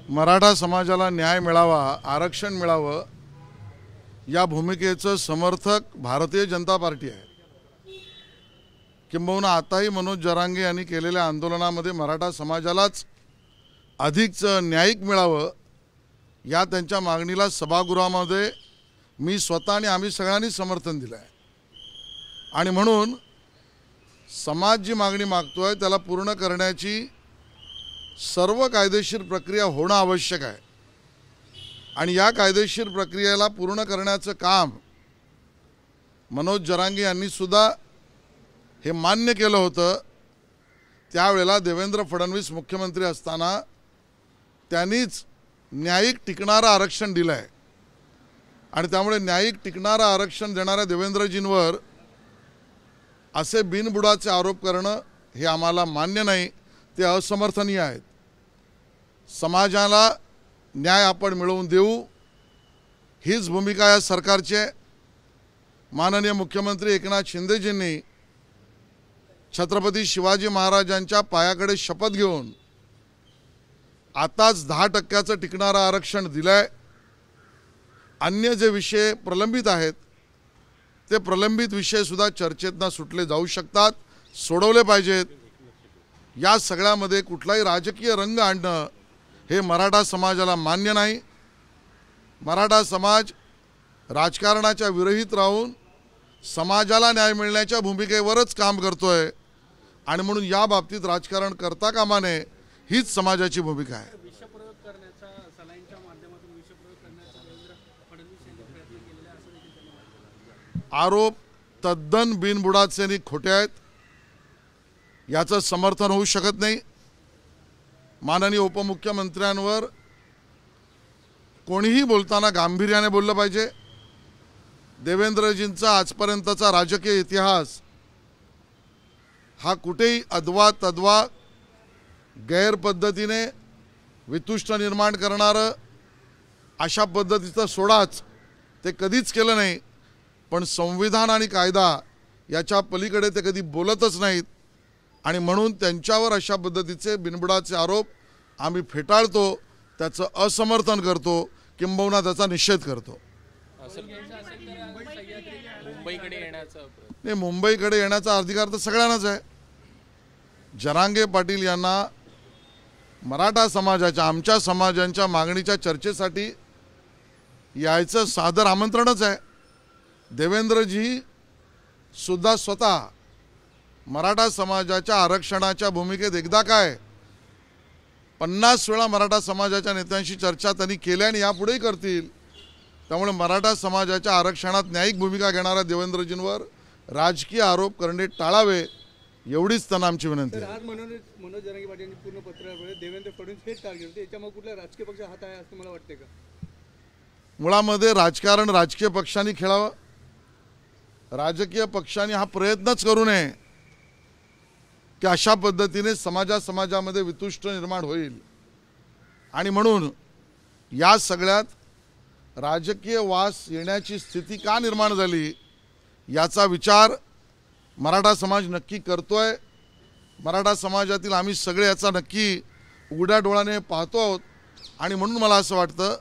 मराठा समाजाला न्याय मिळावा, आरक्षण मिळावं या भूमिकेचं समर्थक भारतीय जनता पार्टी आहे। किंबहुना आताही मनोज जरांगे यांनी केलेल्या आंदोलनामध्ये मराठा समाजालाच अधिक न्यायिक मिळावं या त्यांच्या मागणीला सभागृहामध्ये मी स्वतः आणि आम्ही सगळ्यांनी समर्थन दिलं आहे। आणि म्हणून समाज जी मागणी मागतोय त्याला पूर्ण करण्याची सर्व कायदेशीर प्रक्रिया होणं आवश्यक आहे। आणि या कायदेशीर प्रक्रियेला पूर्ण करण्याचं काम मनोज जरांगे यांनी सुद्धा हे मान्य केलं होतं। त्यावेळेला देवेंद्र फडणवीस मुख्यमंत्री असताना त्यांनीच न्यायिक टिकणारं आरक्षण दिलं आहे। आणि त्यामुळे न्यायिक टिकणारं आरक्षण देणाऱ्या देवेंद्रजींवर असे बिनबुडाचे आरोप करणं हे आम्हाला मान्य नाही, ते असमर्थनीय आहेत। समाजाला न्याय आपण मिळवून देऊ हीच भूमिका या सरकारची आहे। माननीय मुख्यमंत्री एकनाथ शिंदेजींनी छत्रपती शिवाजी महाराजांच्या पायाकडे शपथ घेऊन आताच 10% टिकणारं आरक्षण दिलंय। अन्य जे विषय प्रलंबित आहेत ते प्रलंबित विषय सुद्धा चर्चेतनं सुटले जाऊ शकतात, सोडवले पाहिजेत। या सगळ्यामध्ये कुठलाही राजकीय रंग आणणं हे मराठा समाजाला मान्य नाही। मराठा समाज राजकारणाच्या विरहित राहून समाजाला न्याय मिळण्याच्या भूमिकेवरच काम करतोय आणि म्हणून या बाबतीत राजकारण करता कामा नये हीच समाजाची भूमिका आहे। विषप्रयोग करण्याचा सलाईनच्या माध्यमातून विषप्रयोग करण्याचा देवेंद्र फडणवीस यांनी प्रयत्न केलेला असं देखील त्यांनी म्हटलं। आरोप तद्दन बिनबुडाचे आणि खोटे आहेत, याचं समर्थन होऊ शकत नाही। माननीय उपमुख्यमंत्र्यांवर कोणीही बोलताना गांभीर्याने बोललं पाहिजे। देवेंद्रजींचा आजपर्यंतचा राजकीय इतिहास हा कुठेही अद्वा तद्वा गैरपद्धतीने वितुष्ट निर्माण करणारं अशा पद्धतीचं सोडाच ते कधीच केलं नाही। पण संविधान आणि कायदा याच्या पलीकडे ते कधी बोलतच नाहीत आणि म्हणून त्यांच्यावर अशा पद्धतीचे बिनबुडाचे आरोप आम्ही फेटाळतो, त्याचं असमर्थन करतो, किंबहुना त्याचा निषेध करतो। मुंबईकडे येण्याचा अधिकार तर सगळ्यांनाच आहे। जरांगे पाटील यांना मराठा समाजाच्या आमच्या समाजांच्या मागणीच्या चर्चेसाठी यायचं सादर आमंत्रणच आहे। देवेंद्रजी सुद्धा स्वतः मराठा समाजाच्या आरक्षणाच्या भूमिकेत एकदा काय 50 वेळा मराठा समाजाच्या नेत्यांशी चर्चा त्यांनी केल्या आणि यापुढेही करतील। त्यामुळे मराठा समाजाच्या आरक्षणात न्यायिक भूमिका घेणाऱ्या देवेंद्रजींवर राजकीय आरोप करणे टाळावे एवढीच त्यांना आमची विनंती आहे। आज मनोज जरांगे पाटील यांनी पूर्ण पत्राद्वारे देवेंद्र फडणवीस हेच टार्गेट होते, याच्यामुळे कुठल्या राजकीय पक्ष हात आहे असं मला वाटते का? मुळामध्ये राजकारण राजकीय पक्षांनी खेळावं, राजकीय पक्षांनी हा प्रयत्नच करू नये की अशा पद्धतीने समाजामध्ये वितुष्ट निर्माण होईल। आणि म्हणून या सगळ्यात राजकीय वास येण्याची स्थिती का निर्माण झाली याचा विचार मराठा समाज नक्की करतोय। मराठा समाजातील आम्ही सगळे याचा नक्की उघड्या डोळ्याने पाहतो आहोत। आणि म्हणून मला असं वाटतं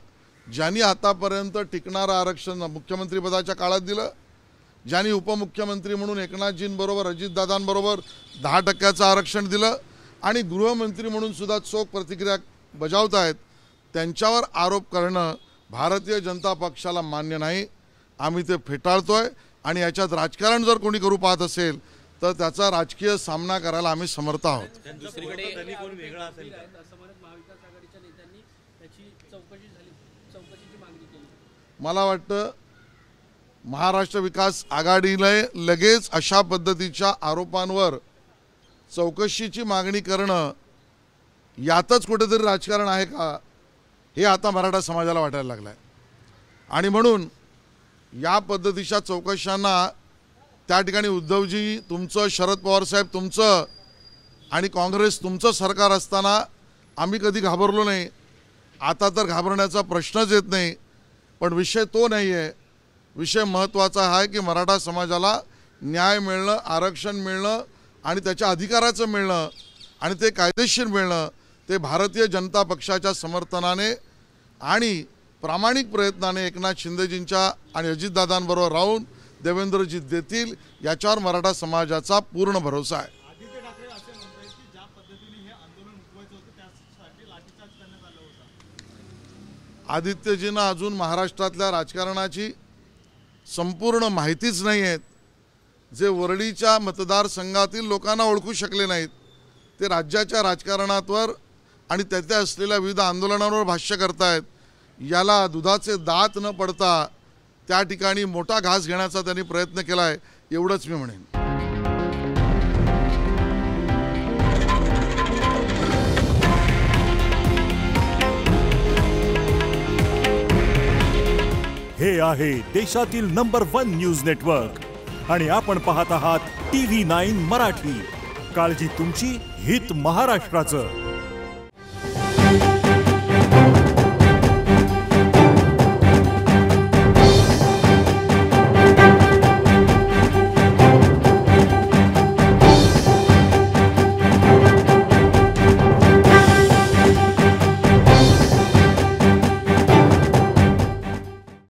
ज्यांनी आतापर्यंत टिकणारं आरक्षण मुख्यमंत्रीपदाच्या काळात दिलं, ज्यांनी उपमुख्यमंत्री म्हणून एकनाथजींबरोबर अजितदादांबरोबर 10% आरक्षण दिलं आणि गृहमंत्री म्हणून सुद्धा चोख प्रतिक्रिया बजावत आहेत, त्यांच्यावर आरोप करणं भारतीय जनता पक्षाला मान्य नाही। आम्ही ते फेटाळतोय आणि याच्यात राजकारण जर कोणी करू पाहत असेल तर त्याचा राजकीय सामना करायला आम्ही समर्थ आहोत। मला वाटतं महाराष्ट्र विकास आघाडीला लगेच अशा पद्धतीच्या आरोपांवर चौकशीची मागणी करणं यातच कुठेतरी राजकारण आहे का हे आता मराठा समाजाला वाटायला लागलं आहे। आणि म्हणून या पद्धतीच्या चौकशांना त्या ठिकाणी उद्धवजी तुमचं, शरद पवार साहेब तुमचं आणि काँग्रेस तुमचं सरकार असताना आम्ही कधी घाबरलो नाही, आता तर घाबरण्याचा प्रश्नच येत नाही। पण विषय तो नाही आहे, विषय महत्त्वाचा आहे की मराठा समाजाला न्याय मिळणं, आरक्षण मिळणं आणि त्याच्या अधिकाराचं मिळणं आणि ते कायदेशीर मिळणं ते भारतीय जनता पक्षाच्या समर्थनाने आणि प्रामाणिक प्रयत्नाने एकनाथ शिंदेजींच्या आणि अजितदादांबरोबर राहून देवेंद्रजी देतील याच्यावर मराठा समाजाचा पूर्ण भरोसा आहे. आदित्य ठाकरे असे म्हणतात की ज्या पद्धतीने हे आंदोलन उठवायचं होतं त्यासाठी लाठीचार्ज करण्यात आला होता. आदित्यजींना अजून महाराष्ट्रातल्या राजकारणाची संपूर्ण माहितीच नाही आहेत. जे वरळीच्या मतदारसंघातील लोकांना ओळखू शकले नाहीत ते राज्याच्या राजकारणावर आणि त्यात असलेल्या विविध आंदोलनांवर भाष्य करतायत. याला दुधाचे दात न पडता त्या ठिकाणी मोठा घास घेण्याचा त्यांनी प्रयत्न केला आहे एवढंच मी म्हणेन. हे आहे देशातील नंबर 1 न्यूज नेटवर्क आणि आपण पाहत आहात TV9 मराठी. काळजी तुमची, हित महाराष्ट्राचं.